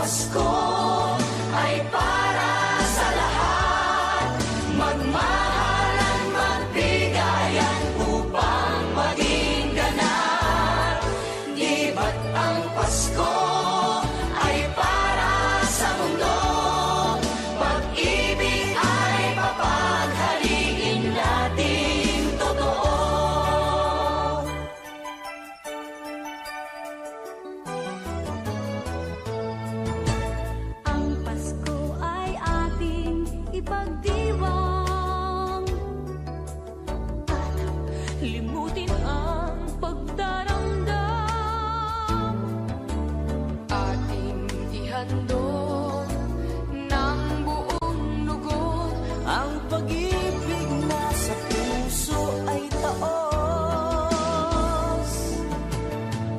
Pasko ay para sa lahat. Magmahalan, magbigayan upang maging ganap. Di ba't ang Pasko ay para sa mundo? Pag-ibig ay papaghaliin natin totoo. Ang Pasko ay ating ipagdiwang at limutin ang pagdaramdam. Ating ihandog ng buong lugod Ang pag-ibig na sa puso ay taos.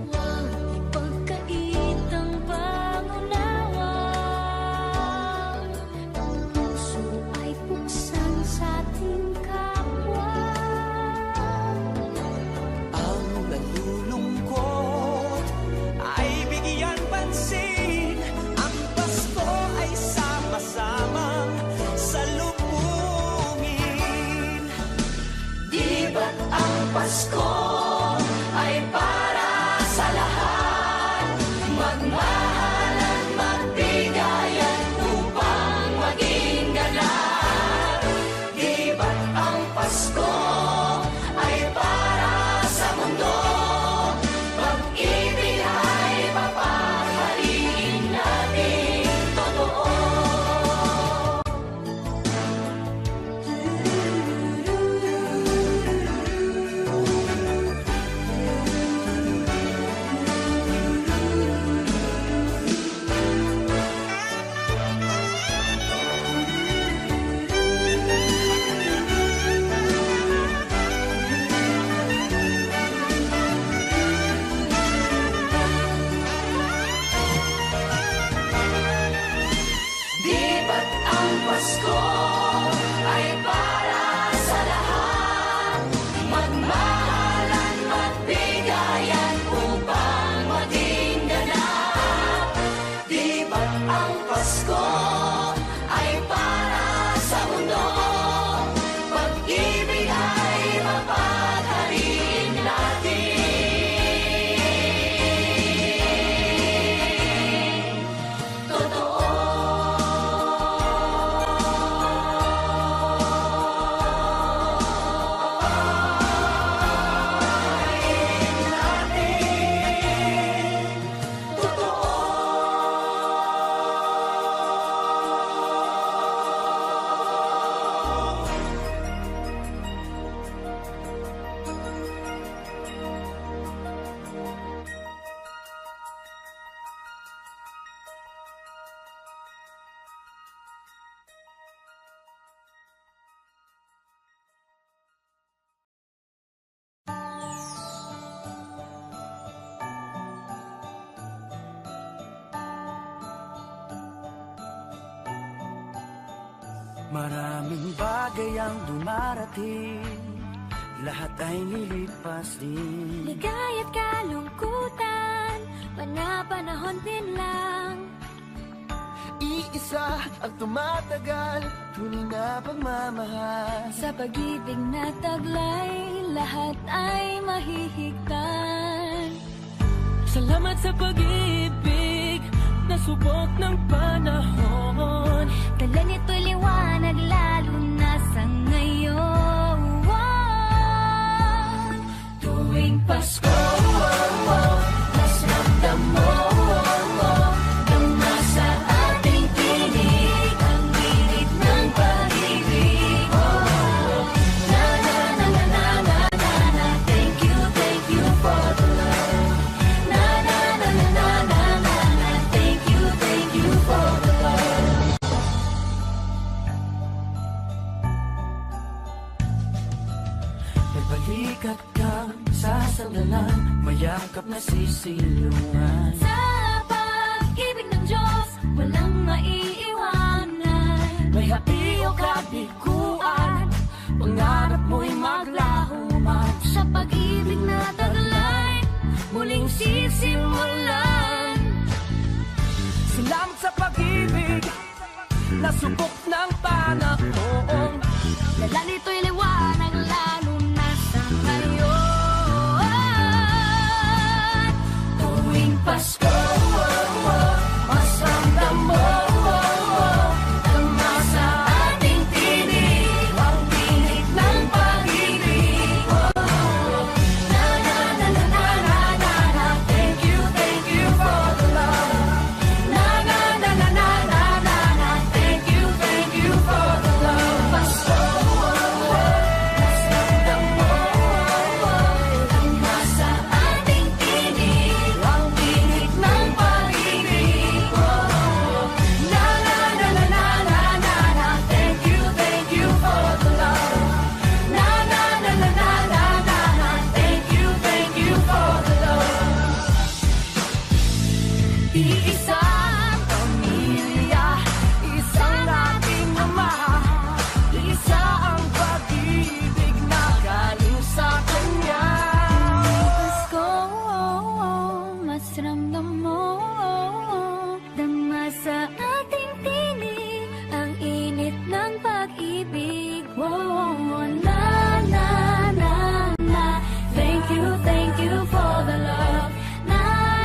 Huwag ipagkait ang pangunawa. Ang puso ay buksan sa ating kapwa. Ang nalulungkot ay bigyan pansin. Ang Pasko ay sama-samang salubungin. Di ba't ang Pasko ay para sa lahat? Magmahalan, magbigayan upang maging ganap. Di ba't ang Pasko ay para sa mundo? Pag-ibig ay papaghaliin natin totoo. Di ba't ang Pasko ay para sa lahat? Magmahalan, magbigayan upang maging ganap. Di ba't ang Pasko ay para sa mundo? Pag-ibig ay mapaghaliin natin totoo. Maraming bagay ang dumarating, lahat ay nilipas din. Ligaya't kalungkutan, panapanahon din lang. Iisa ang tumatagal, tunay na pagmamahal. Sa pag-ibig na taglay, lahat ay mahihigtan. Salamat sa pag-ibig na subok ng panahon. Dala nito'y liwanag lalo na sa ngayon. Tuwing Pasko, mas ramdam mo sa ating tinig ang init ng pag-ibig. Na na na na na na na na. Thank you for the love. Na na na na na na na na. Thank you for the love. Nagbalikat kang sasandalan, mayakap na sisilungan. Sa pag-ibig ng Diyos, walang maiiwanan. May hapi o kabiguan, pangarap mo'y maglaho man. Sa pag-ibig na taglay, muling sisimulan. Salamat sa nasubok ng panahon. Dala nito'y liwanag lalo na sa ngayon. Tuwing Pasko, mas ramdam mo tama sa ating tinig ang tinig ng pag-ibig. Na na na na na na na na. Thank you for the love. Na na na na na na na na. Thank you for the love. Pasko, mas ramdam mo tama sa ating tinig ang tinig ng pag-ibig. Na na na na na na na na. Thank you for the love. Na na na na na na na na. Thank you for the love. Iisang pamilya, isang dating ama, isa ang pag-ibig na galing sa kanya. Pasko, mas ramdam mo dama sa ating tinig ang init ng pag-ibig. Na na na na. Thank you for the love. Na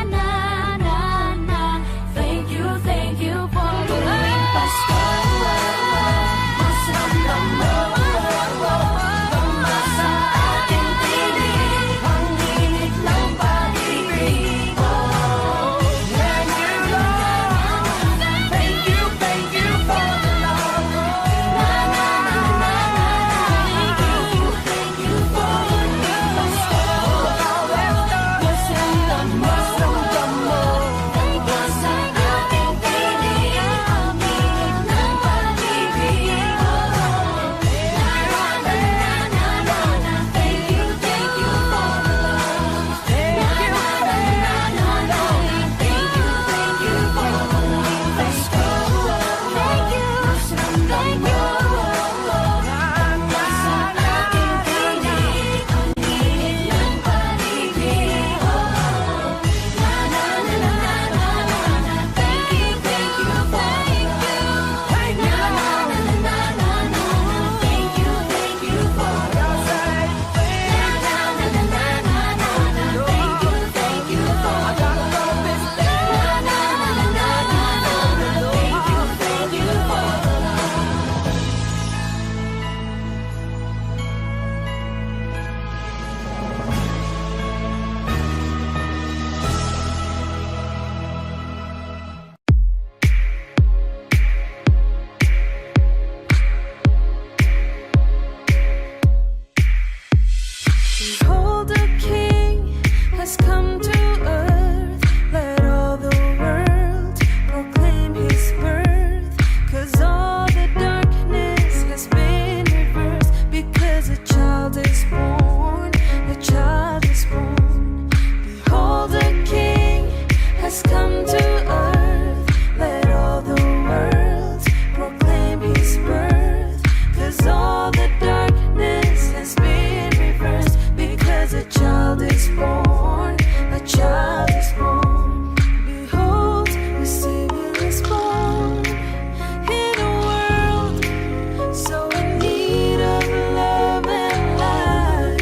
na na na. Thank you for the love. Pasko, mas ramdam mo dama sa ating tinig ang init ng pag-ibig. Thank you, Lord. Thank you for the love. Na na na na na. Thank you for the Pasko, mas ramdam mo dama sa ating tinig ang init ng pag-ibig. Na na na na na na. Thank you for the love. Na na na na na na. Thank you for the love. Pasko, thank you, mas ramdam mo dama sa ating tinig ang init ng pag-ibig. Na na na na na na na. Thank you for the love. Na na na na na na na. Thank you for the love. Na na na na na na na. Thank you for the love. Na na na na na na na. Thank you for the love. Behold, the King has come to earth. Let all the world proclaim his birth. 'Cause all the darkness has been reversed. Because a child is born, a child is born. Behold, the King has come to earth. Let all the world proclaim his birth. 'Cause all the darkness has been reversed. Because a child is born, a child is born. Behold, the Savior is born in a world so in need of love and light.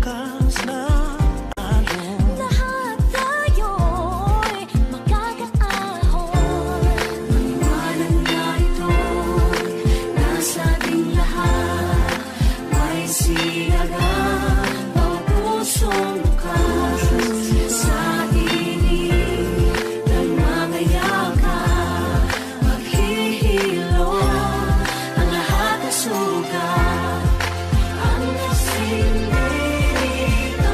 wakas na alon. Lahat tayo'y makakaahon. Maniwala na ito'y nasa ating lahat. May siyaga bawat pusong bukas. Sa init ng mga yakap, maghihilo ang lahat ng sugat. Ang nasilip nito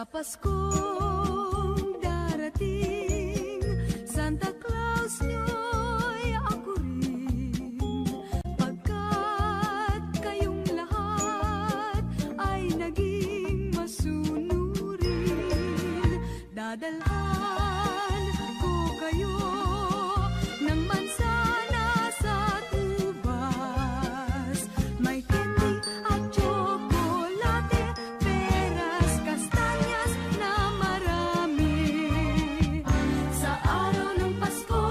Paskong darating, Santa Claus nyo'y ako rin. Pagkat kayong lahat ay naging masunurin, dadalhan ko kayo ng mansana sa tubas. May candy at tsokolate, peras, kastanyas na marami. Sa araw ng Pasko,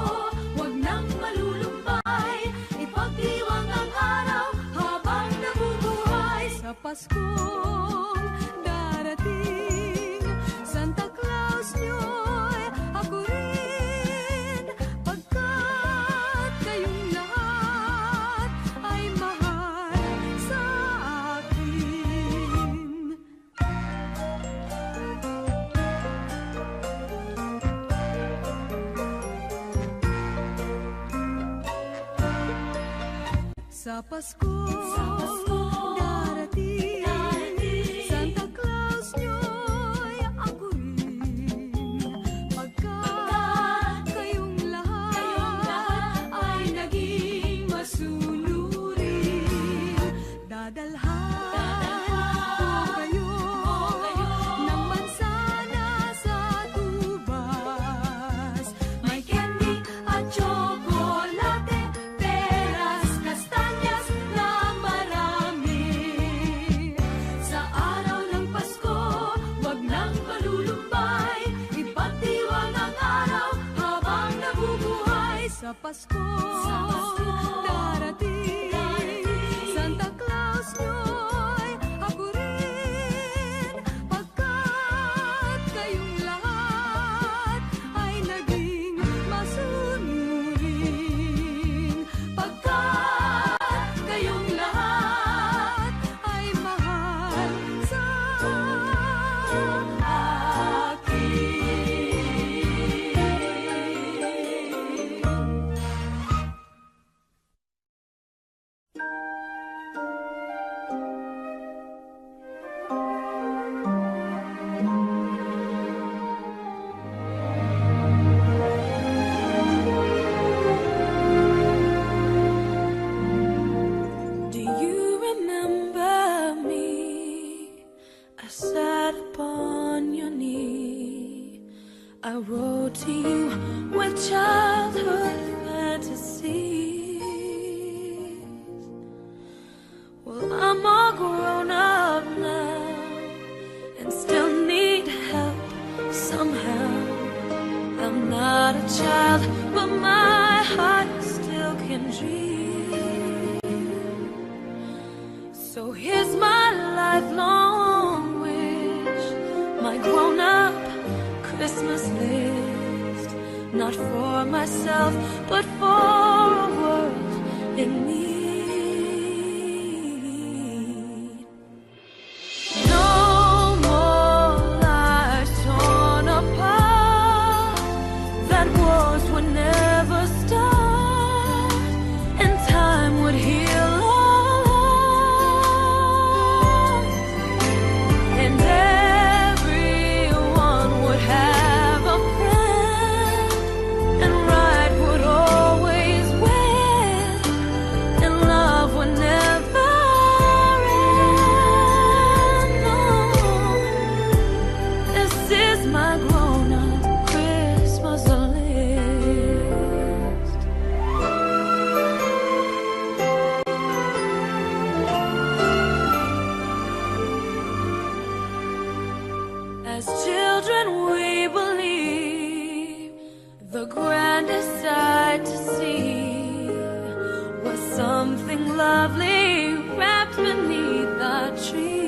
huwag nang malulumbay, ipagdiwang ang araw habang nabubuhay. Sa Paskong darating, Santa Claus nyo'y ako rin. Pagkat kayong lahat ay mahal sa akin. Sa Paskong darating, Santa Claus nyo'y ako rin. Pagkat kayong lahat ay naging masunurin, dadalhan ko kayo ng mansana sa tubas. May candy at tsokolate, peras, kastanyas na marami. Sa araw ng Pasko, huwag nang malulumbay, ipagdiwang ang araw habang nabubuhay. Sa Pasko darating, Santa Claus nyo'y ako rin. Pagkat kayong lahat ay naging masunurin, pagkat kayong lahat ay mahal sa Do you remember me? I sat upon your knee. I wrote to you with childhood fantasies. Well, I'm all grown up now and still need help somehow. I'm not a child, but my heart still can dream. So here's my lifelong wish, my grown-up Christmas list. Not for myself, but for a world in need. No more lives torn apart, that wars would never start, and time would heal all hearts, and everyone would have a friend, and right would always win, and love would never end. No, this is my grown-up Christmas list. As children we believe the grandest sight to see was something lovely wrapped beneath the tree.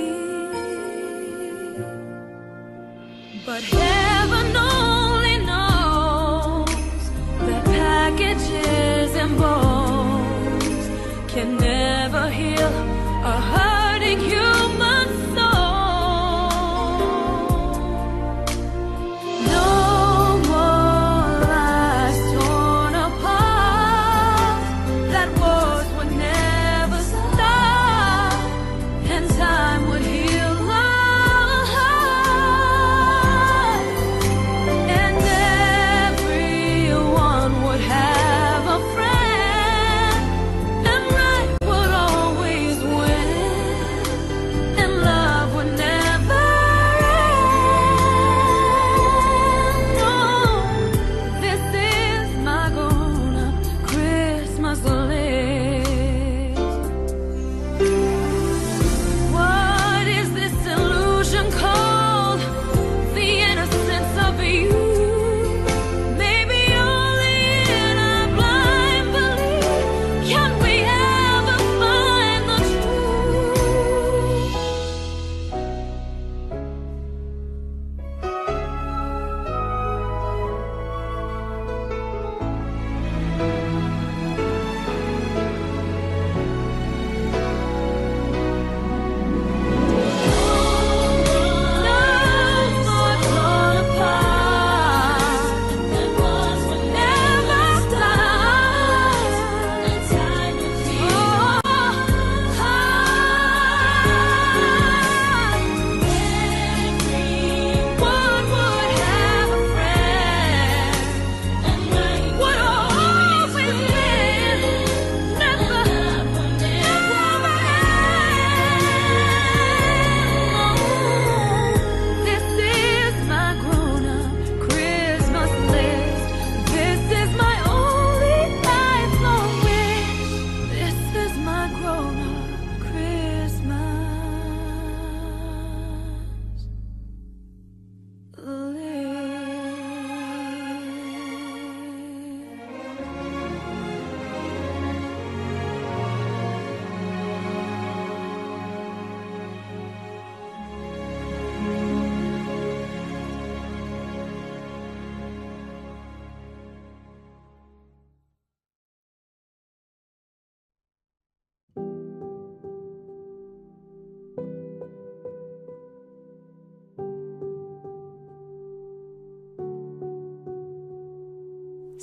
But heaven only knows that packages and bones can never heal a hurting human soul. No more lives torn apart, that wars would never stop, and time would heal all hearts.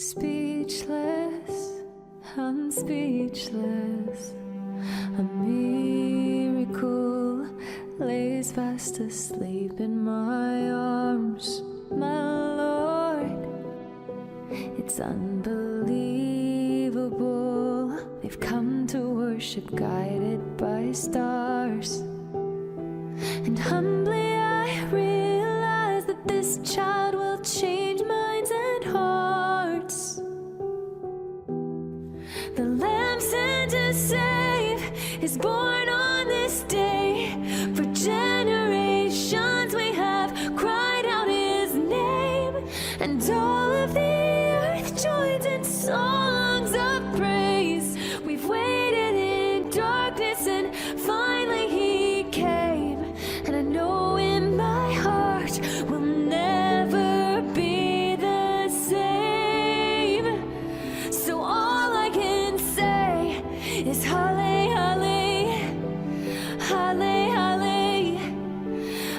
Speechless, I'm speechless. A miracle lays fast asleep in my arms, my Lord. It's unbelievable. They've come to worship guided by stars. And humbly I realize that this child will change minds and hearts. The Lamb sent to save is born on this day. For generations we have cried out his name, and all of the earth joins in songs of praise. We've waited in darkness and finally he came. And I know in my heart we'll never be the same. So all I can say is Halle, Halle, Halle, Halle,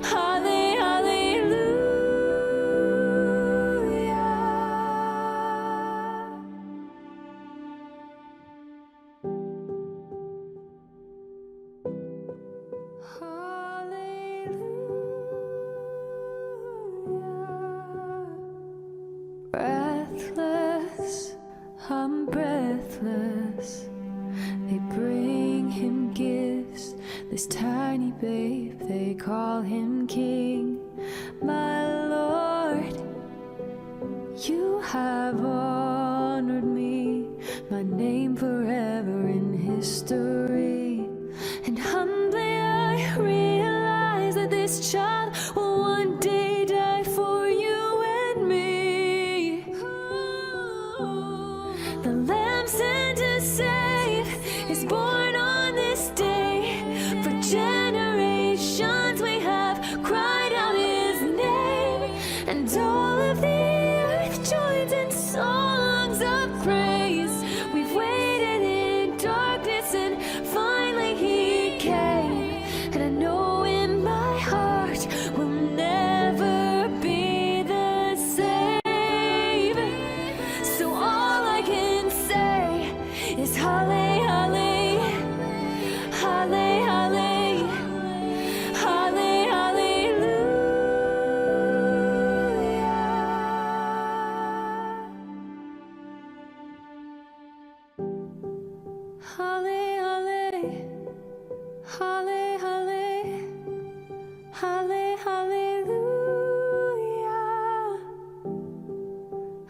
Halle, Hallelujah. Hallelujah. Breathless, I'm breathless. They bring him gifts, this tiny babe, they call him King. My Lord, you have honored me, my name forever in history. And humbly I realize that this child will one day die for you and me. The Lamb sent to save is born on this day. For generations we have cried out his name, and all of the earth joins in songs of praise. We've waited in darkness and finally he came. And I know in my heart we'll never be the same. So all I can say is Halle, Halle, Halle, Halle, Halle, Hallelujah. Halle, Halle, Halle, Halle, Halle, Hallelujah.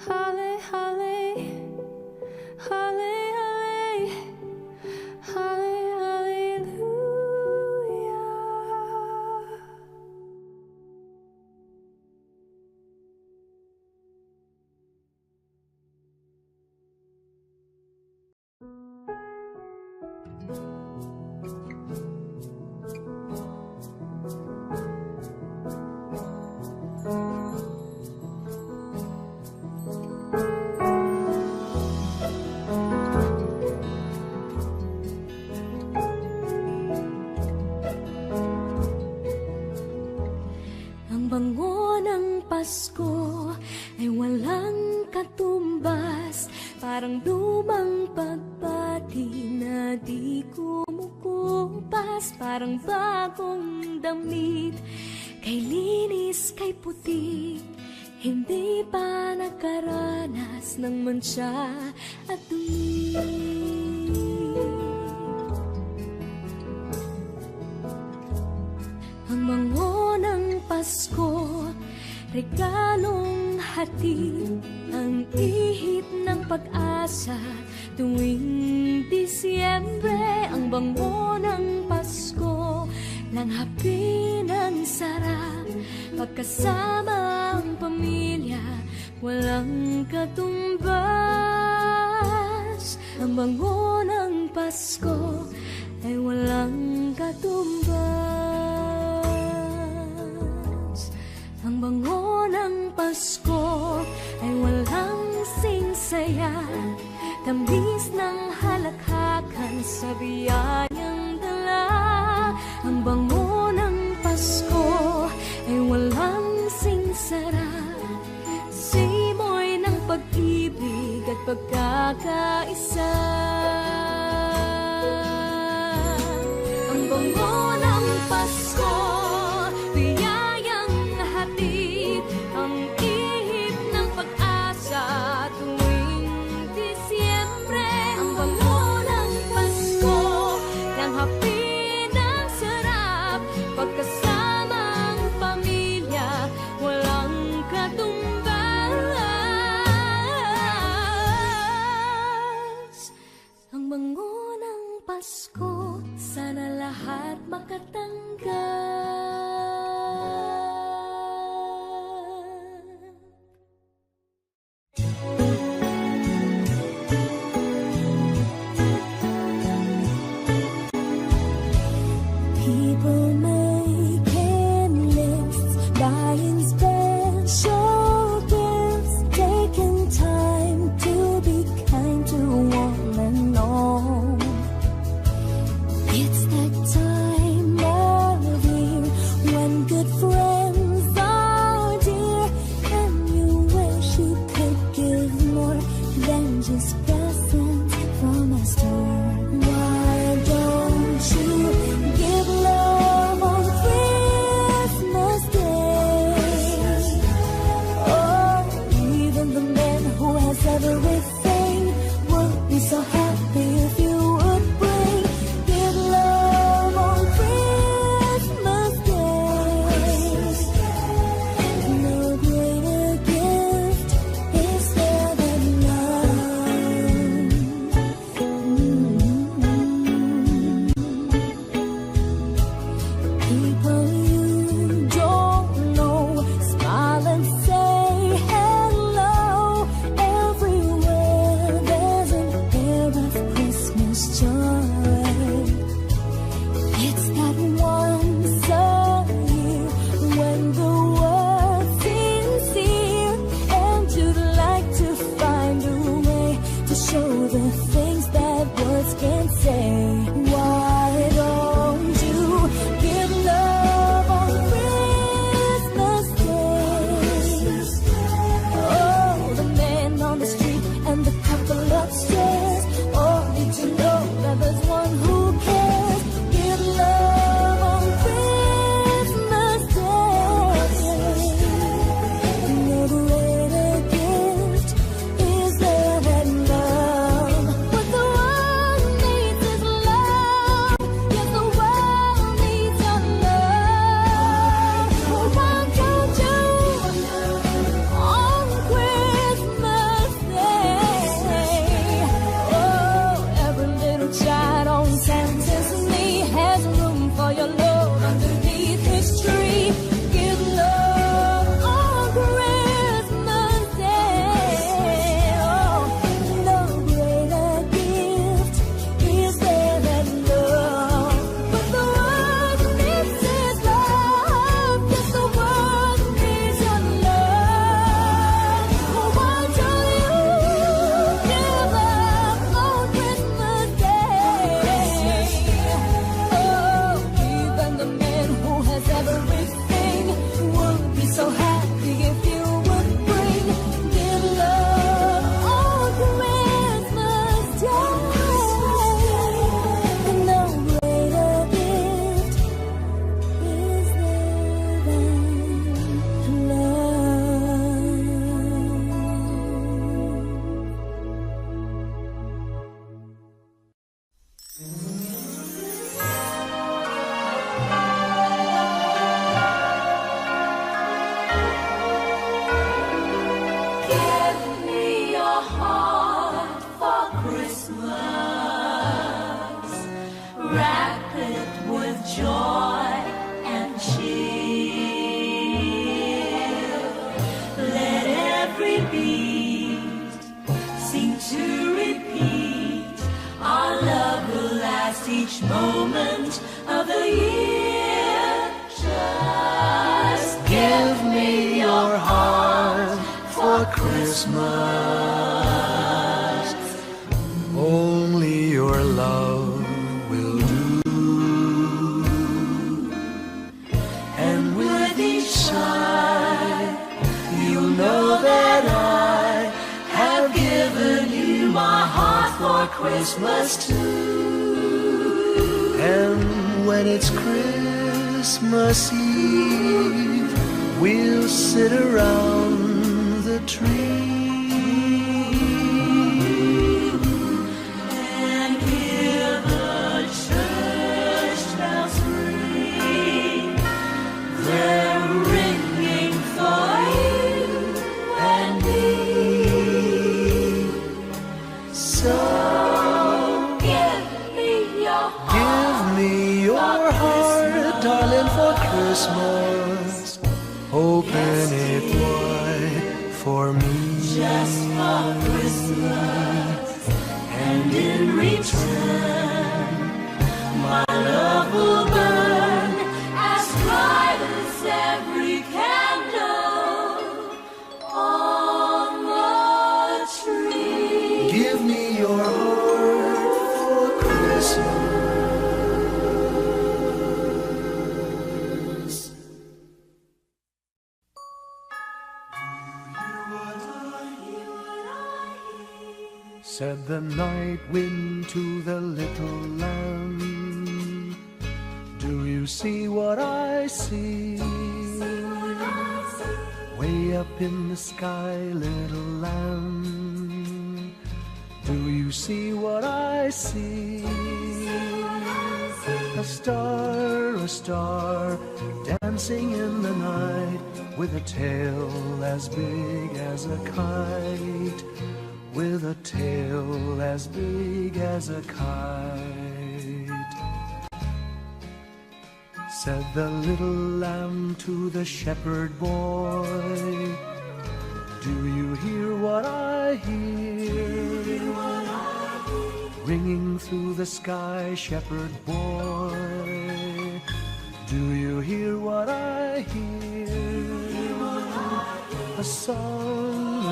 Halle, Halle, Halle, Halle, Halle, Hallelujah. Ang bango ng Pasko ay walang katumbas, parang lumang pagbati na di kumukupas, parang bagong damit, kay linis, kay puti, hindi pa nakaranas ng mantsa at dumi. Ang bango ng Pasko, regalong hatid, ang ihip ng pag-asa tuwing Disyembre. Ang bango ng Pasko, langhapi ng sarap, pagkasama ang pamilya, walang katumbas. Ang bango ng Pasko ay walang katumbas. Ang bango ng Pasko ay walang singsaya, tamis ng halakhakan sa biyayang dala. Ang bango ng Pasko ay walang singsara, simoy ng pag-ibig pagkakaisa. Ang bango ng Pasko, biyayang hatid, ang ihip ng pag-asa tuwing Disyembre. Ang bango ng Pasko, ng hapin ng sarap, pagkasamang pamilya, walang katumbas. Ang bango ng Pasko, sana lahat makatanggap. People making lists, buying special gifts, taking time to be kind to one and all. It's that time of year when good friends are dear, and you wish you could give more than just presents from a store. Why don't you give love on Christmas Day? Oh, even the man who has everything would be so happy if you would bring. Give love on Christmas Day. No greater gift is there than love. People you don't know, smile and say hello. Everywhere there's an air of Christmas joy. It's that once a year when the world seems sincere, and you'd like to find a way to show the things that words can't say. Why don't you give love on Christmas Day? Oh, the man on the street and the couple upstairs. Oh, did you know that there's one who cares? Give love on Christmas Day. No greater gift is there than love. What the world needs is love. Yes, the world needs your love. Why don't you on Christmas Day? Oh, every little child on Santa's knee has room for your love underneath his tree. Give love on Christmas Day. Oh, no greater gift is there than love. But the world needs is love. Yes, the world needs your love. Why don't you give up on Christmas Day? Oh, even the man who has everything would be so happy if you would bring. Give love on Christmas Day. No greater gift is there than Give me your heart for Christmas. Wrap it with joy and cheer. Let every beat seem to repeat. Our love will last each moment of the year. Just give me your heart for Christmas. Only your love will do. And with each sigh, you'll know that I have given you Christmas too. And when it's Christmas Eve, we'll sit around the tree And hear the church bells ring. They're ringing for you and me. So Give me your give me your heart, darling, for Christmas. Open it wide for me. just for Christmas, and in return, my love will burn as bright as every candle on the tree. Give me your heart for Christmas. Said the night wind to the little lamb, do you see what I see? Way up in the sky, little lamb, do you see what I see? A star, dancing in the night, with a tail as big as a kite, with a tail as big as a kite. Said the little lamb to the shepherd boy, do you hear what I hear? Ringing through the sky, shepherd boy, do you hear what I hear? A song,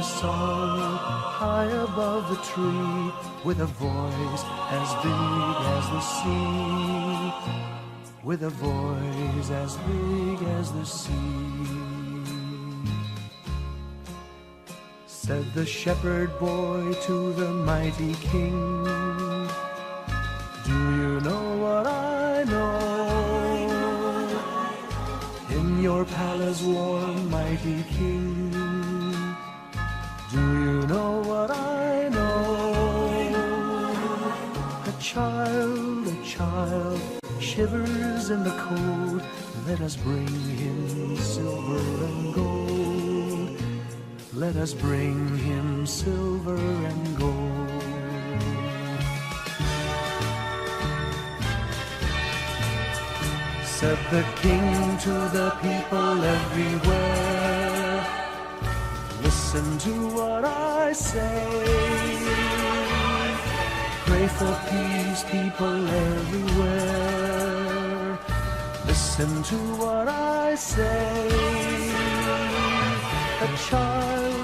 high above the tree, with a voice as big as the sea, with a voice as big as the sea. Said the shepherd boy to the mighty king, do you know what I know? In your palace warm, mighty king, do you know what I know? A child shivers in the cold. Let us bring him silver and gold. Let us bring him silver and gold. Said the king to the people everywhere, listen to what I say. Pray for peace, people everywhere. Listen to what I say. A child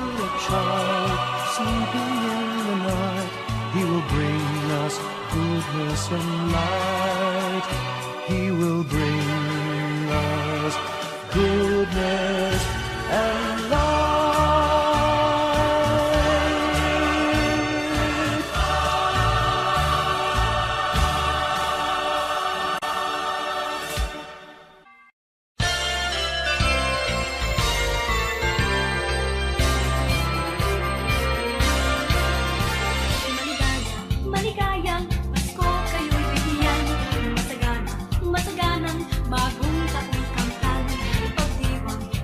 sleeping in the night, he will bring us goodness and light. He will bring us goodness and light. Maligayang Pasko kayo'y bigyan. Masaganang bagong taong kamtan.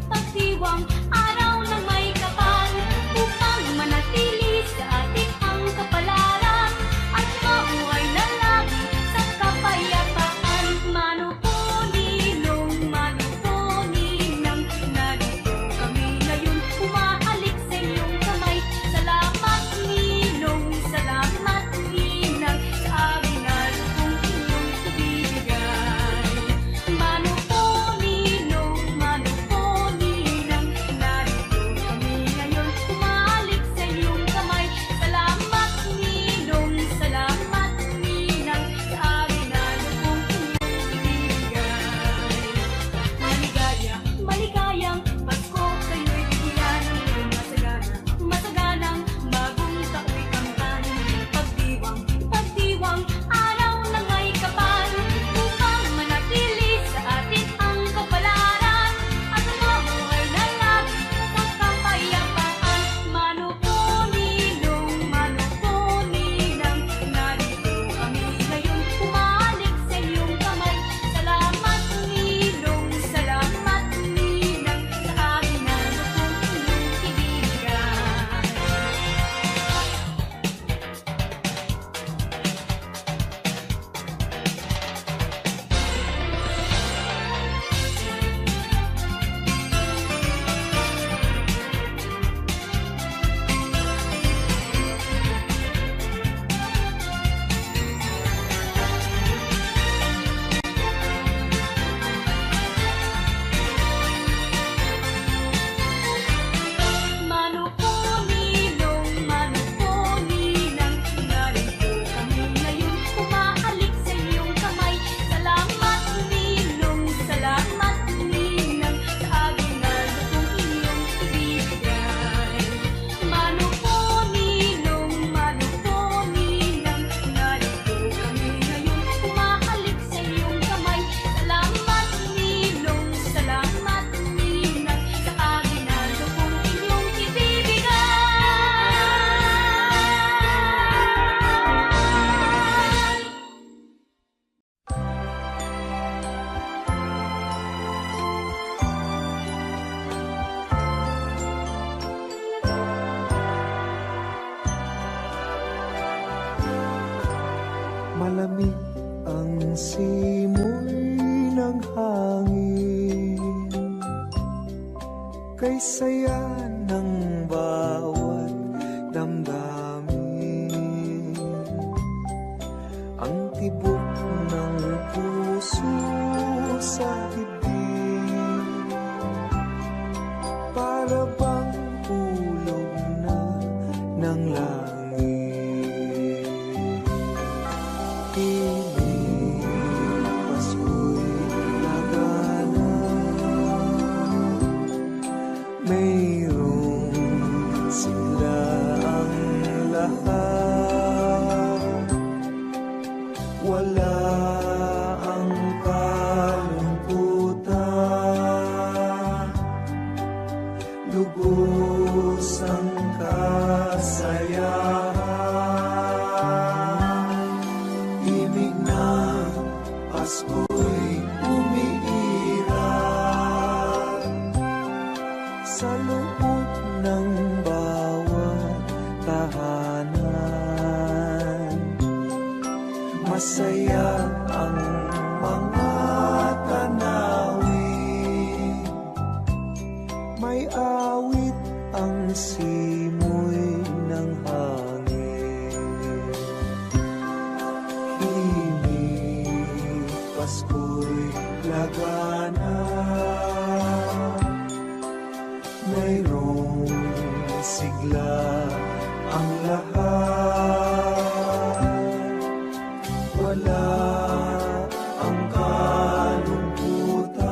Pagdiwang araw ng may kapal, upang manatili sa ating ang kapalaran, at mabuhay na lagi sa kapayapaan. Manupo ninang, narito kami ngayon, umahalik sa iyong kamay. Salamat ninong, salamat ninang, sa Malamig ang simoy ng hangin, kay saya ng bawat damdamin. Ang tibok ng puso sa dibdib, para bang hulog na ng langit. Piling Pasko'y lagana, mayroong sigla ang lahat. Wala ang kalungkutan, lubos ang kasayahan. Himig ng Pasko'y umiiral sa loob ng bawat tahanan. Masaya ang mga tanawin, may awit ang simoy ng hangin. Himig Pasko'y lagana, mayroong sigla ang lahat. Wala ang kalungkutan,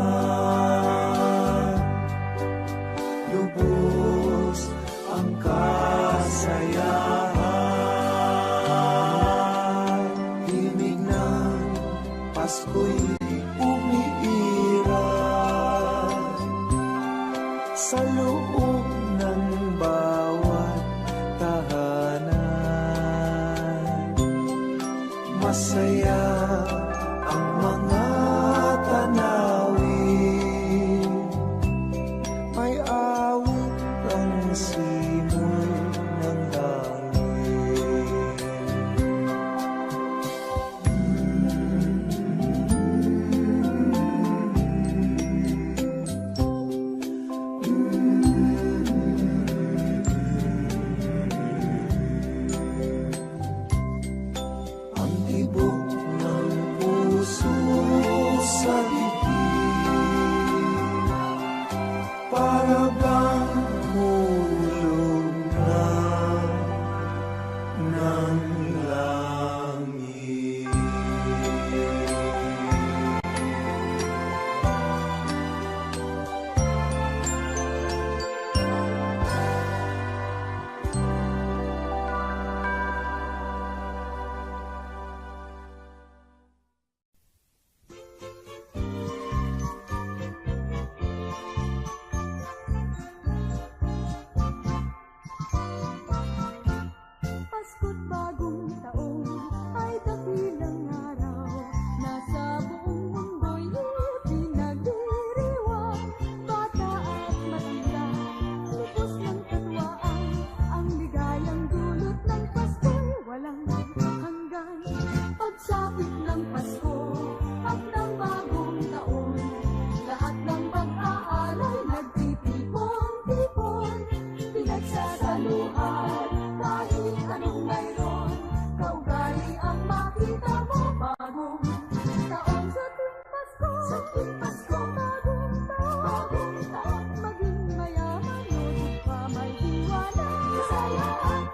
lubos ang kasayahan. Himig ng Pasko'y umiiral sa loob ng bawat tahanan. Masaya ang mga tanawin, may awit ang simoy ng hangin. Ang tibok ng puso sa dibdib, para bang hulog na ng langit. Pasko't bagong taon ay dakilang araw na sa buong mundo'y pinagdiriwang. Bata at matanda, lubos ng katwaan, ang ligayang dulot ng Pasko'y walang hanggan. Pagsapit ng Pasko at ng bagong taon, lahat ng pag-aalay nagtitipon-tipon, pinagsasaluhan kahit anong mayroon. Kaugali ang makita mo bagong taon sa tuwing Pasko. Sa tuwing Pasko, bagong taon, maging mayaman o pa may diwala. Masaya at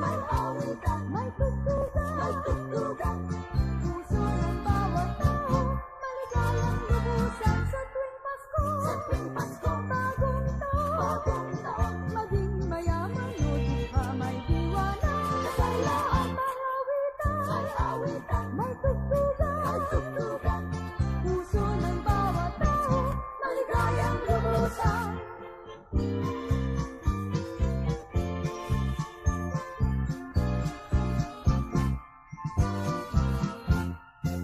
may awitan, may tugtugan, puso ng bawat tao, maligayang lubusan sa tuwing Pasko. Sa tuwing Pasko, bagong taon, maging mayaman o pa may diwala. Masaya at may awitan, may tugtugan, puso ng bawat tao, maligayang lubusan.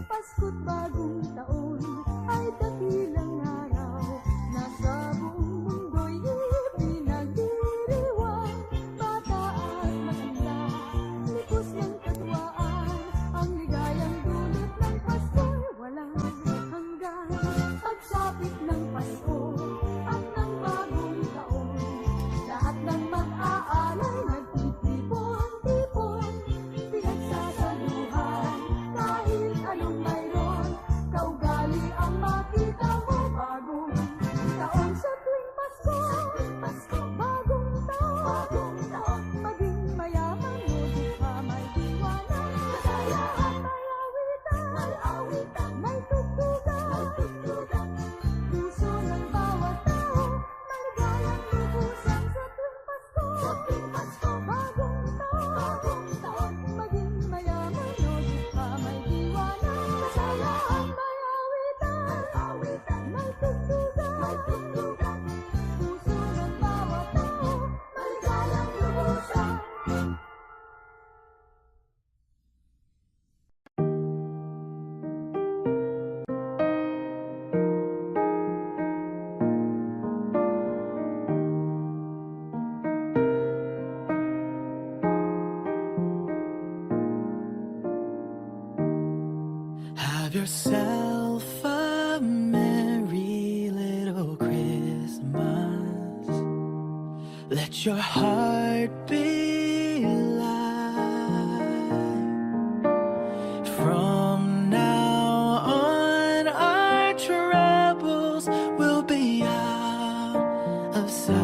Pasko't bagong taon ay dakilang araw na sa buong mundo'y pinagdiriwang. Bata at matanda, lipos ng katwaan, ang Have yourself a merry little Christmas. Let your heart be light. From now on, our troubles will be out of sight.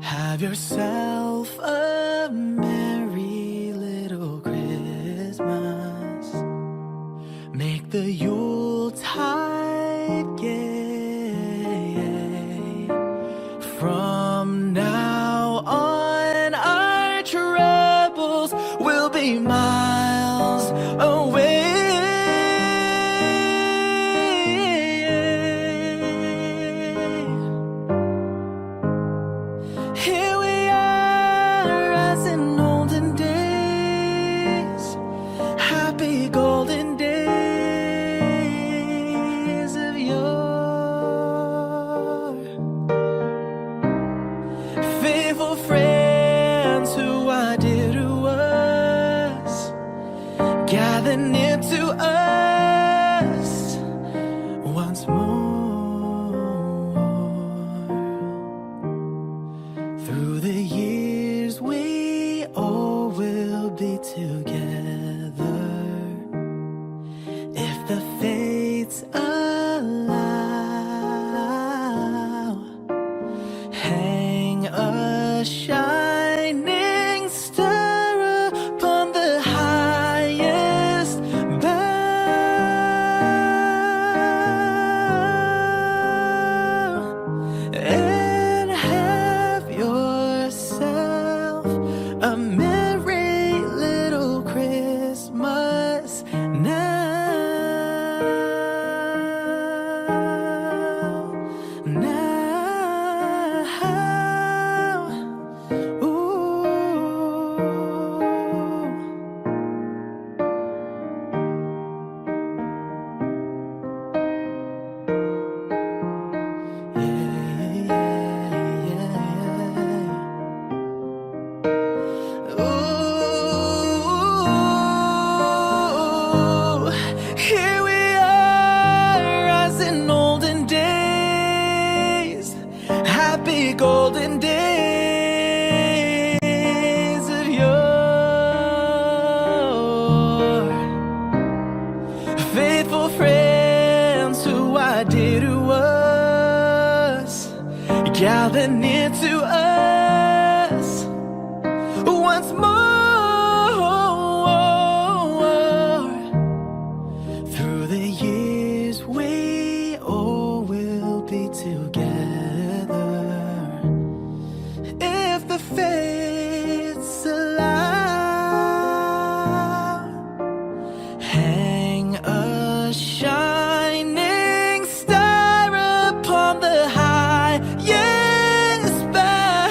Have yourself a merry little Christmas. Make the Yuletide gay. From now on, our troubles will be miles away. Here we are as in olden days, happy golden days of yore. Faithful friends who are dear to us, gather near to us once more. Through the years we all will be together, if the fates allow. Hang a shining star upon the highest bough, and have yourself a merry little Christmas now. Ooh. Ooh, here we are as in olden days, happy golden days of yore. Faithful friends who are dear to us, gather near to us once more. Through the years we all will be together, if the fates allow. Hang a shining star upon the highest bough,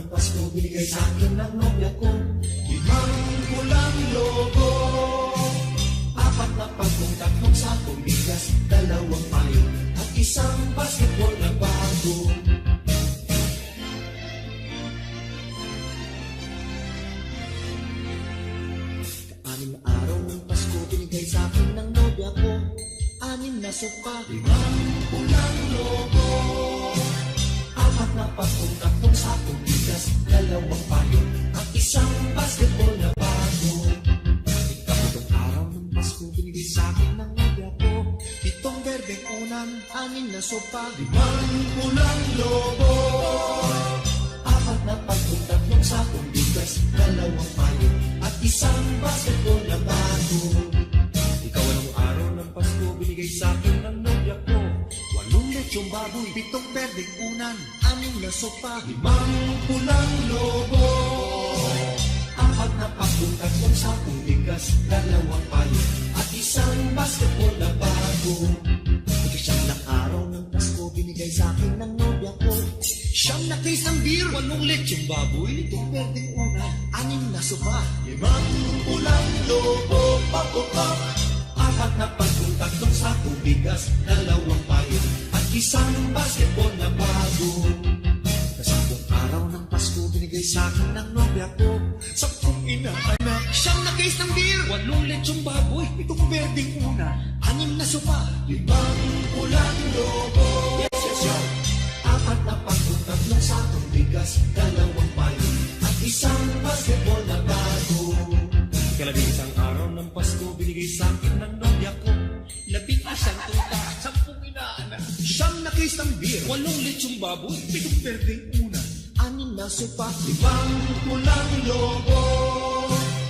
Pasko binigay sa akin ng nobya ko. 5 pulang logo, 4 na pagkong, 3 sakong bigas, 2 payo, at isang basketball na bago. Anim na araw ng Pasko binigay sa akin ng nobya ko. 6 na sopa, 5 pulang logo, 4 na pagkong, 3 sakong bigas, 2 payo, at isang basketball na bago. Ikapitong araw ng Pasko binigay sa akin ng nobya ko. 7 berdeng unan, 6 na sopa, 5 pulang logo, 4 na pagkong, 3 sakong bigas, 2 payo, at isang basketball na bago. Ikaw anong araw ng Pasko binigay sa akin ng nobya ko. 8 lechong baboy, 7 berdeng unan, 6 na sopa, 5 pulang logo, 4 na pagkong, 3 sakong bigas, 2 payo, at isang basketball na bago. Ikasyam na araw ng Pasko binigay sa akin ng nobya ko. 9 na case ng beer, 8 lechong baboy, 7 berdeng unan, 6 na sopa, 5 pulang logo, papupak, 4 na pagkong, 3 sakong bigas, 2 payo, at isang basketball na bago. Kasampung araw ng Pasko binigay sa akin ng nobya ko. 10 inaanak, 9 na case ng beer, 8 lechong baboy, 7 berdeng una, 6 na sopa, 5 pulang logo, 4 na pagkong, 3 sakong bigas, 2 payo, at isang basketball na bago. Ikalabing isang araw ng Pasko binigay sa akin ng nobya ko. 11 tuta, 10 inaanak, 9 na case ng beer, 8 lechong baboy, 7 berdeng una, 6 na sopa, 5 pulang logo,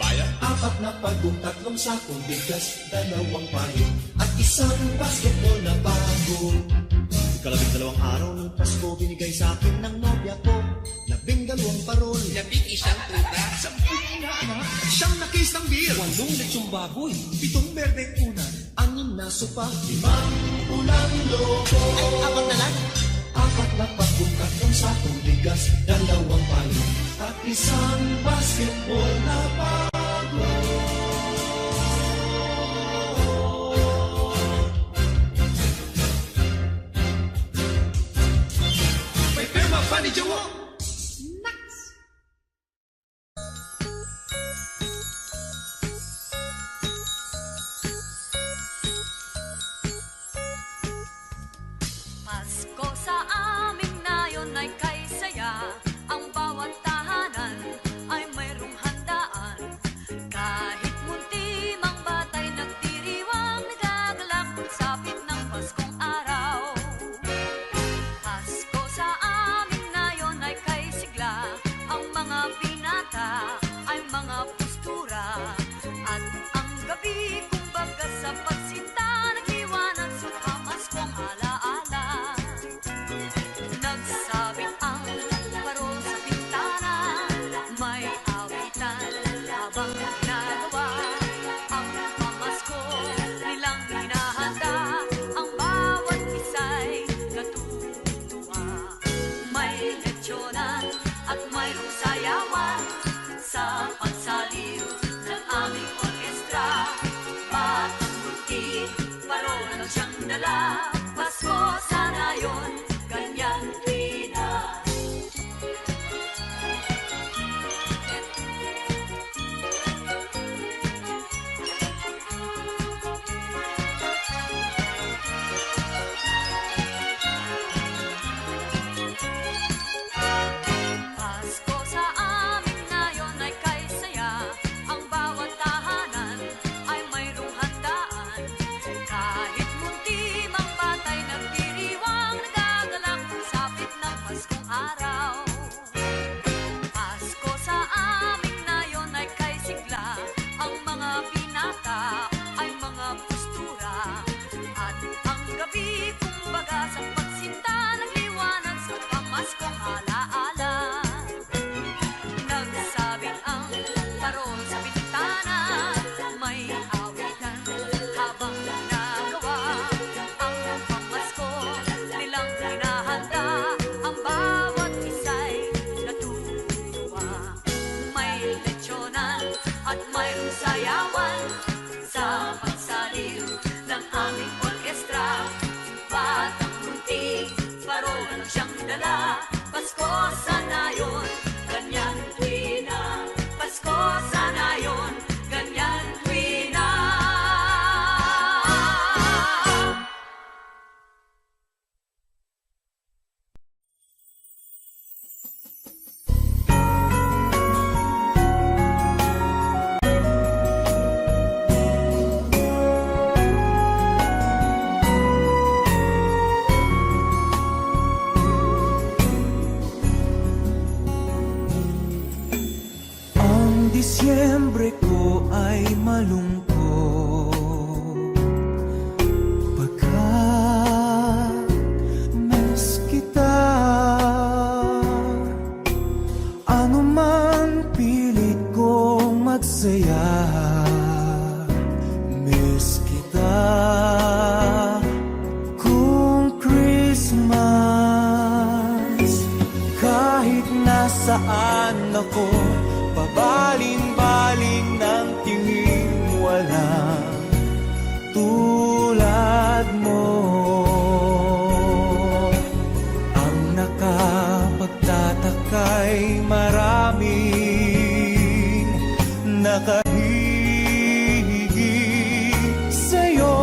4 na pagkong, 3 sakong bigas, 2 payo, at isang basketball na bago. Ikalabing 2 araw ng Pasko binigay sa akin ng nobya ko. 12 parol, 11 tuta, 10 inaanak, 9 na case ng beer, 8 lechong baboy, 7 berdeng una, 6 na sopa, 5 pulang logo, ay 4 na lang, 4 na pagkong, 3 sakong bigas, 2 payo, at isang basketball na bago. May pirma pa ni Jowo. Pasko sa amin ngayon ay kay saya. Ang bawat tahanan ay mayroong handaan. Kahit munti mang batay nagdiriwang, nagagalak pagsapit ng Paskong araw. Pasko sa amin ngayon ay kay sigla. Ang mga binata ay mga postura. At ang gabi kumbaga sa pagsinta, nag-iwanan sa pamaskong alaala. Nagsabit ang parol sa bintana, may awitan habang ginagawa. Ang pamasko nilang hinahanda, ang bawat isa'y natutuwa. May lechyonan at mayroong sayawan sa Disyembre ko ay malungkot pagkat miss kita. Ano man pilit kong magsaya, miss kita. Kung Christmas, kahit nasaan ako, pabaling-baling ng tingin, walang tulad mo. Ang nakapagtataka'y maraming nakahihigit sa'yo.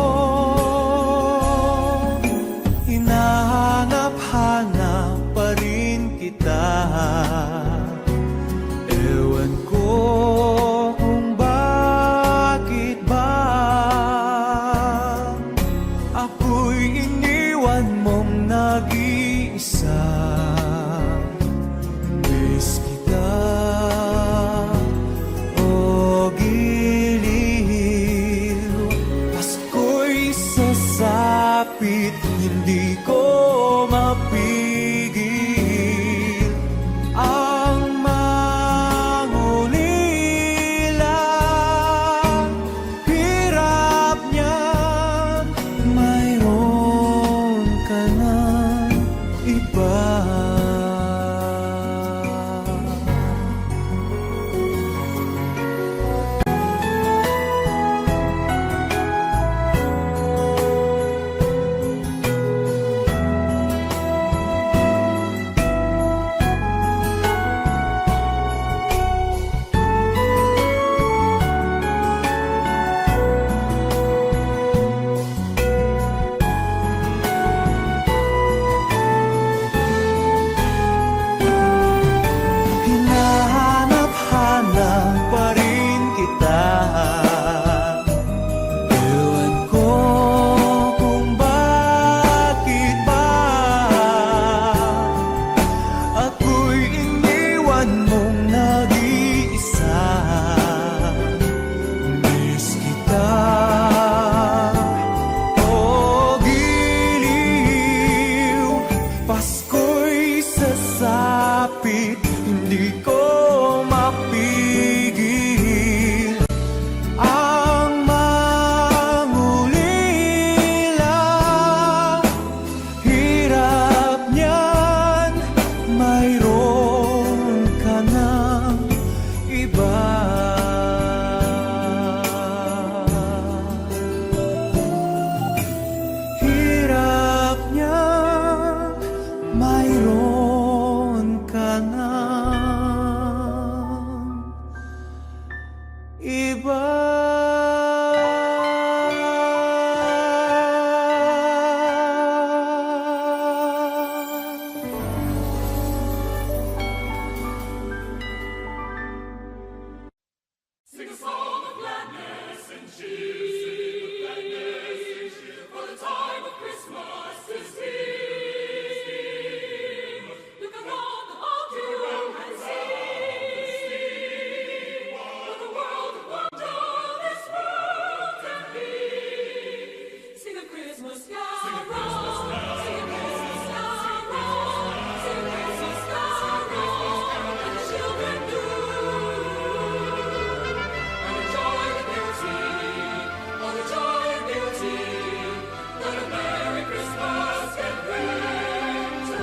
Hinahanap-hanap pa rin kita. Ewan ko kung bakit ba ako'y iniwan mong nag-iisa. Miss kita, o giliw. Pasko'y sasapit, hindi ko mapigil ang mangulila. Hirap niyan, mayroon ka ng iba. Hinahanap-hanap pa rin kita. Ewan ko kung bakit ba ako'y iniwan mong nag-iisa. Miss kita, o giliw. Pasko'y sasapit, hindi ko mapigil ang mangulila. Hirap niyan, mayroon ka ng iba. Hirap niyan, mayroon ka ng iba. Sing a Christmas carol, sing a Christmas carol, sing a Christmas carol, and the children do. And the joy and beauty, oh the joy and beauty, that a Merry Christmas can bring to.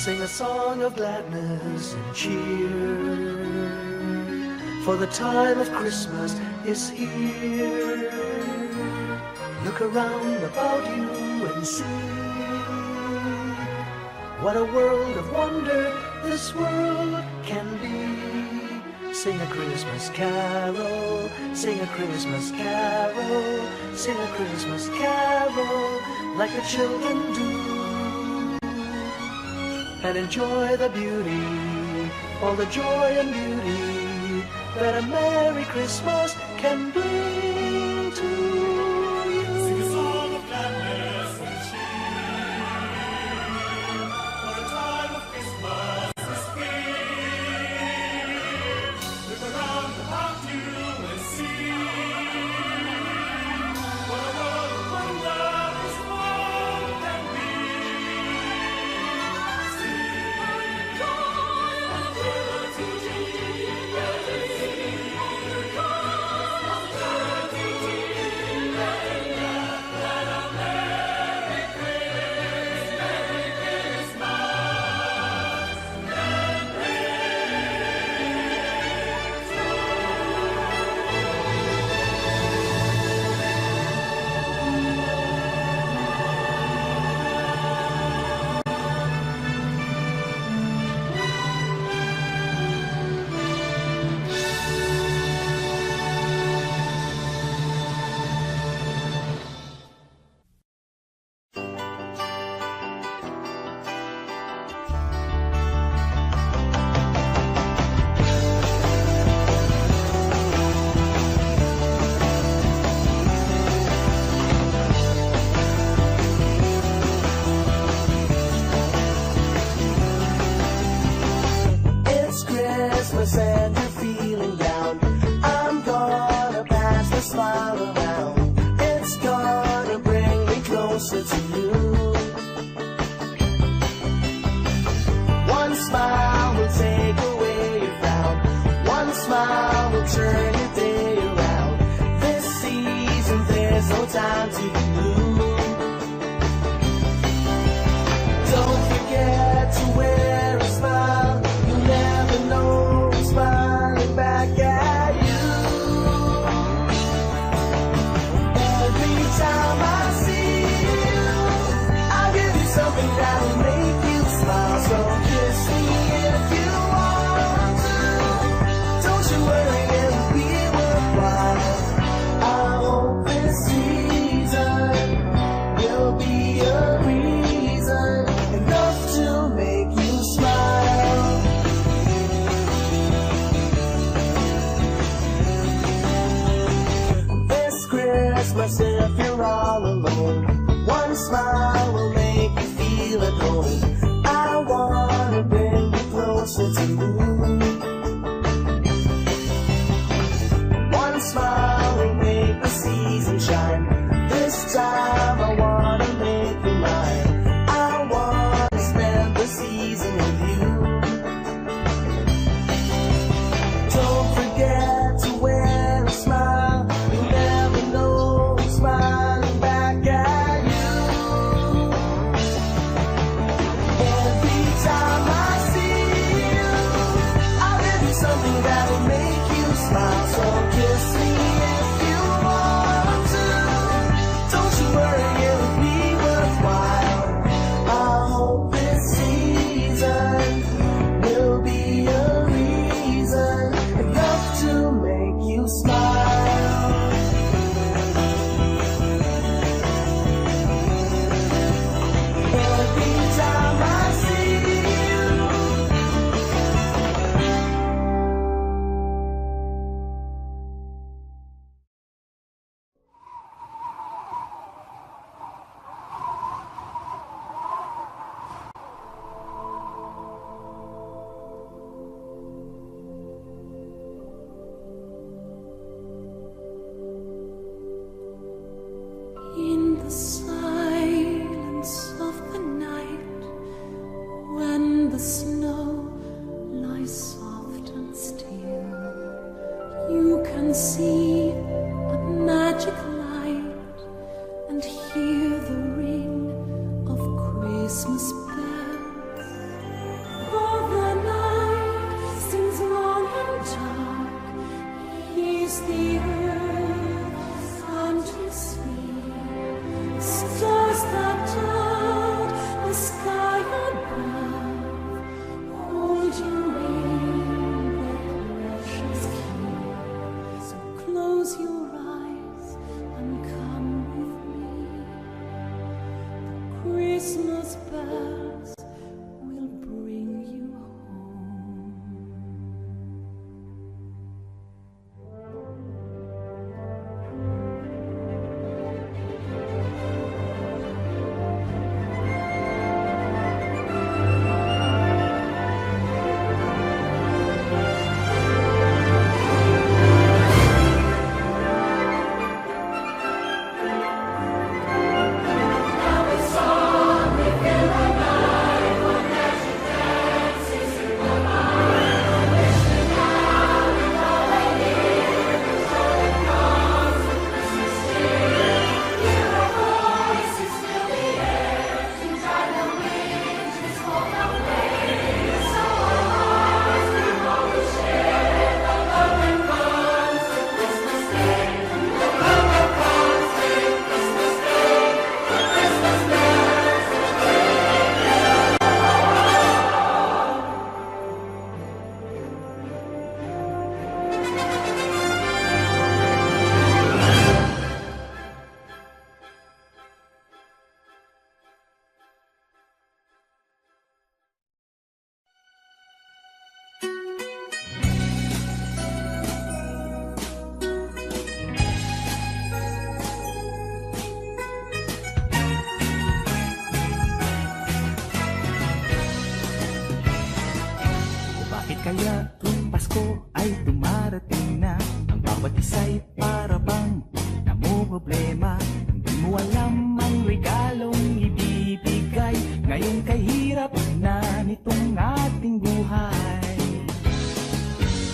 Sing a song of gladness and cheer, for the time of Christmas is here. Look around about you and see what a world of wonder this world can be. Sing a Christmas carol, sing a Christmas carol, sing a Christmas carol like the children do. And enjoy the beauty, all the joy and beauty that a Merry Christmas can bring to you. Sing a song of gladness and cheer, closer to you. One smile will take away your frown. One smile will turn your day around. This season there's no time to be blue. Don't forget to wear a smile. You never know who's smiling back at you. Every time I see you, I'll give you something that'll make you smile. So kiss me if you want to. Don't you worry, it'll be worthwhile. I hope this season will be a reason enough to make you smile. This Christmas, if you're all alone, one smile will make you feel at home. I wanna bring you closer to you. One smile will make the season shine. This time I wanna make you mine. I wanna spend the season with you. Don't forget to wear a smile. You never know who's smiling back at you. Every time I see you, I'll give you something that'll make you smile. So kiss me if you want to. Don't you worry, it'll be worthwhile. I hope this season will be a reason enough to make you smile. Every time I see you. In the silence of the night, when the snow lies soft and still, you can see a magic light and hear the ring of Christmas bells. For the night seems long and dark, he's the earth unto sea. Stars that dot the sky above hold you in their precious key. So close your eyes and come with me. The Christmas bells will bring you home. Kaya tuwing Pasko ay dumarating na, ang bawat isa'y para bang namumroblema. Hindi mo alam ang regalo nitong ating buhay.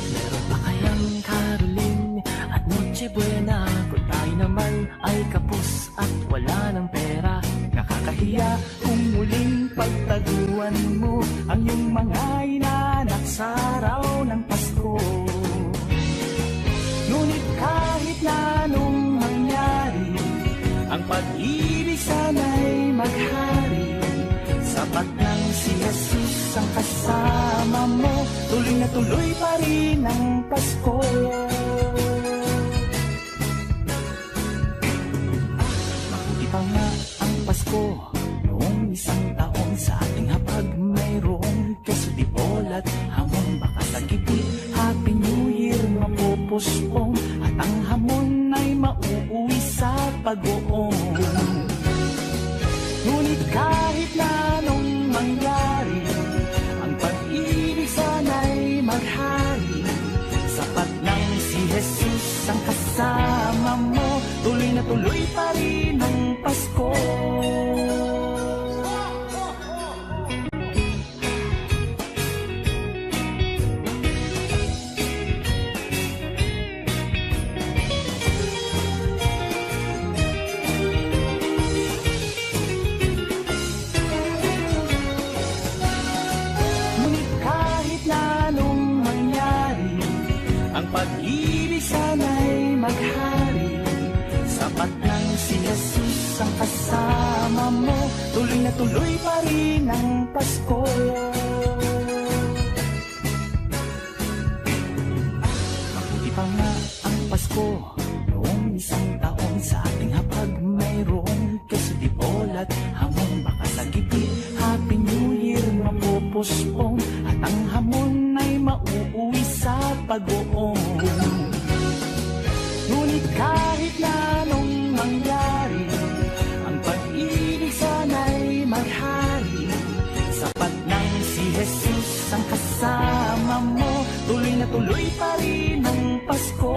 Meron pa kayang Caroline at Noche Buena kung tayo naman ay kapos at wala ng pera? Nakakahiya kung muling pagtaguan mo ang iyong mga inaanak sa araw ng Pasko. Ngunit kahit na anong mangyari, ang pag-ibig sana'y maghari. Sapat lang si Jesus ang kasama mo, tuloy na tuloy pa rin ang Pasko. Mabuti pa nga ang Pasko noong isang taon, sa ating hapag mayroong keso di bolat, hamon baka sa gitid. Happy New Year mapupuspong at ang hamon ay mauuwi sa pag-uong. Ngunit kahit na anong mangyari, ang pag-ibig sana'y maghari. Sapat lang si Jesus ang kasama mo, tuloy na tuloy pa rin ang Pasko. Pag-ibig sana'y maghari. Sapat lang si Jesus ang kasama mo, tuloy na tuloy pa rin ang Pasko. Mabuti pa nga ang Pasko noong isang taon, sa ating hapag mayroong keso di bolat, hamon baka sa gitid. Happy New Year mapupuspong at ang hamon ay mauuwi sa pag-uong. Ngunit kahit na anong mangyari, ang pag-ibig sana'y maghari. Sapat lang si Jesus ang kasama mo, tuloy na tuloy pa rin ang Pasko.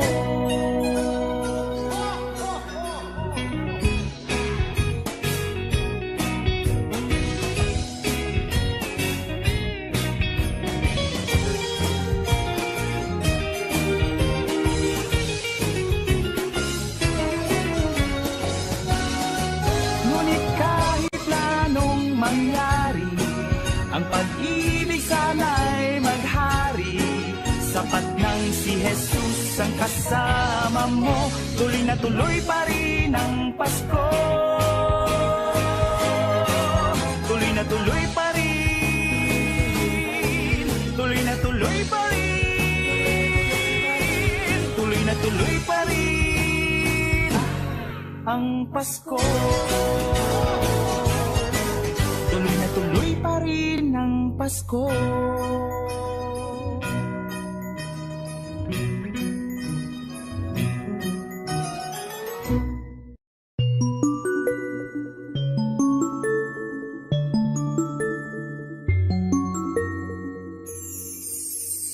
Ang pag-ibig sana'y maghari. Sapat lang si Jesus ang kasama mo, tuloy na tuloy pa rin ang Pasko. Tuloy na tuloy pa rin, tuloy na tuloy pa rin, tuloy na tuloy pa rin ang Pasko. Tuloy na tuloy pa rin ang Pasko.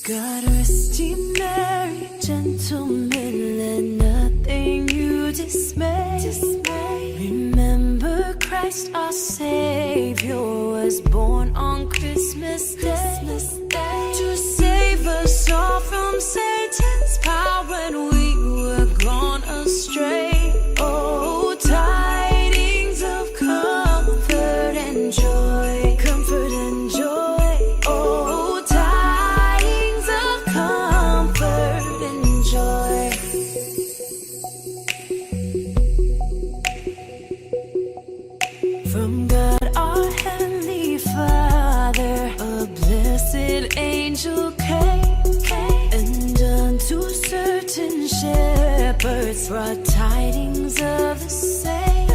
God rest ye merry gentlemen, let nothing you dismay. Remember Christ our Savior was born on Christmas Day to save us all from Satan's power when we were gone astray. Oh, tidings of comfort and joy, comfort and joy. Oh, tidings of comfort and joy. From God our Heavenly Father, a blessed angel came, and unto certain shepherds brought tidings of the same,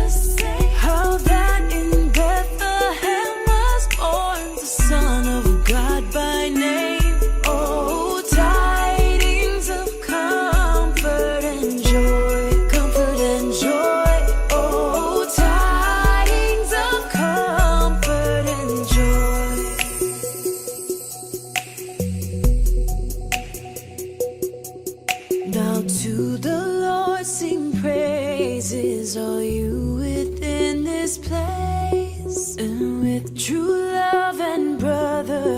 how that in Bethlehem was born the Son of God by name. Oh, tidings of comfort and joy, comfort and joy. Oh, tidings of comfort and joy. Now to the Lord sing praises, all you within this place, and with true love and brotherly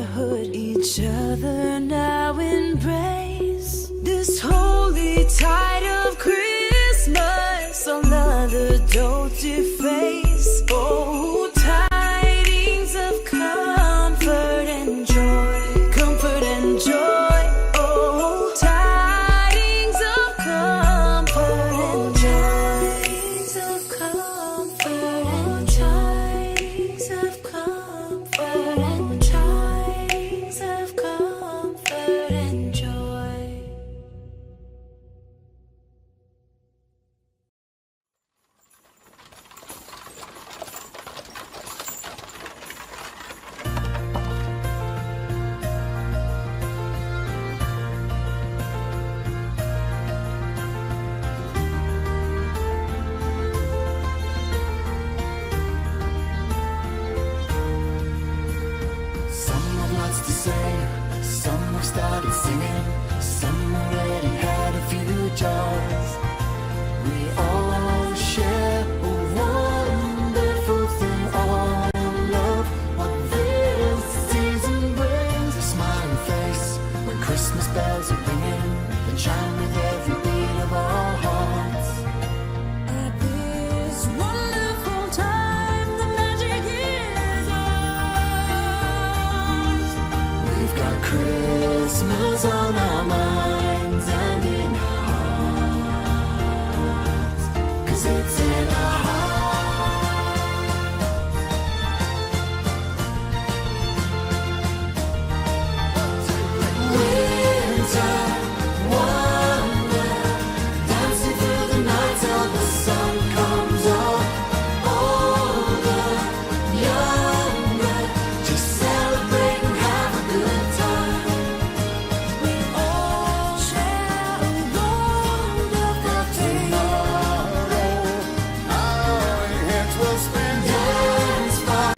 singing. Some already had a few jars. We all share a wonderful thing, all love. What this season brings, a smiling face when Christmas bells are ringing and chime with every beat of our hearts. At this wonderful time, the magic is ours. We've got Christmas on our minds and in our hearts, 'cause it's in our hearts. Winter wonder, dancing through the night till the sun comes up. Older, younger, just celebrate and have a good time. We all share a wonderful thing. Our heads will spin. Dance by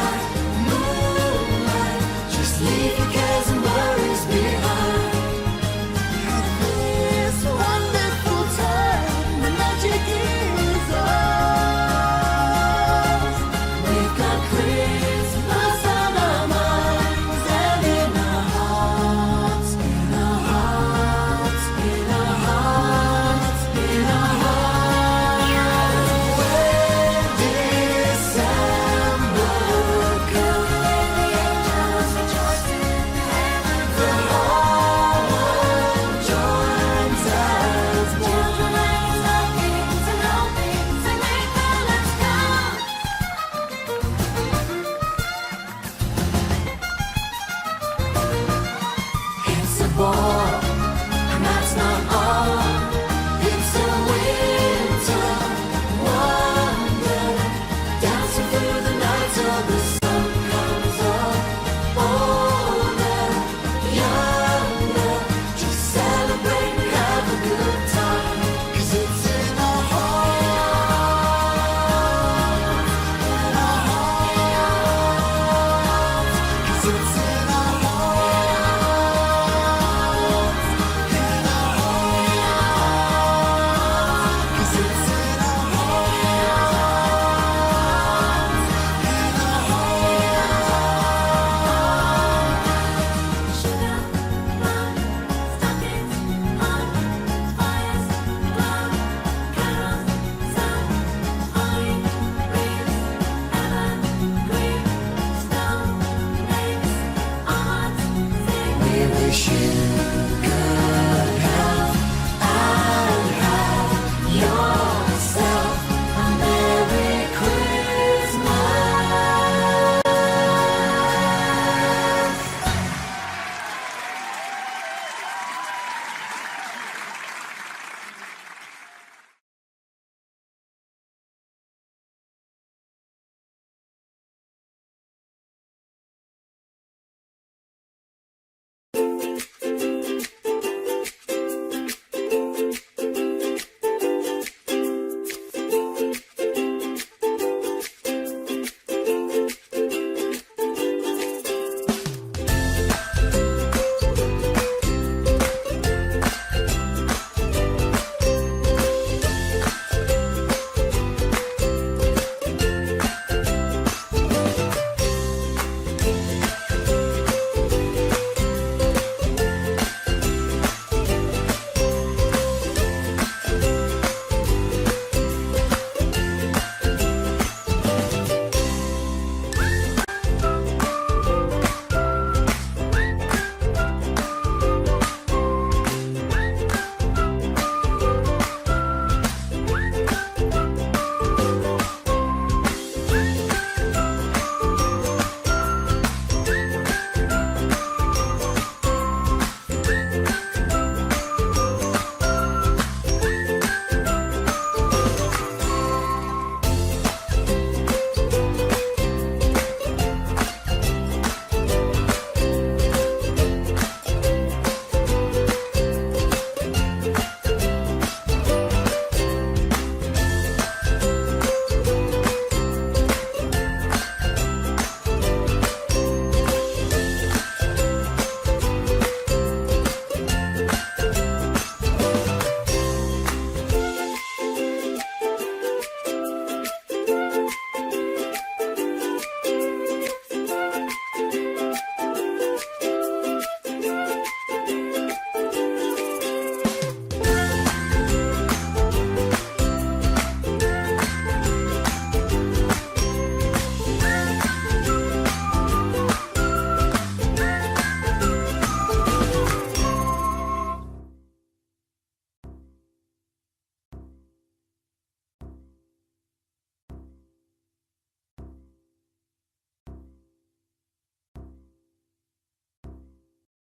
moonlight, just leave your cares and worries behind. This wonderful time, the magic is ours. We've got Christmas on our minds and in our hearts, in our hearts, in our hearts, in our hearts. When December comes, the angels rejoice in heaven. The whole world joins us. Children raise stockings and openings and make colors come. It's a ball, and that's not all. It's a winter wonder, dancing through the night till the sun comes up. Older, younger, just celebrate and have a good time, 'cause it's in our hearts, in our hearts, 'cause it's in our hearts, in our hearts, 'cause it's in our Sugar, plum, stockings, hot fires, glow, carols, sound, holly, wreaths, evergreen, snow, lakes, our hearts sing. We wish you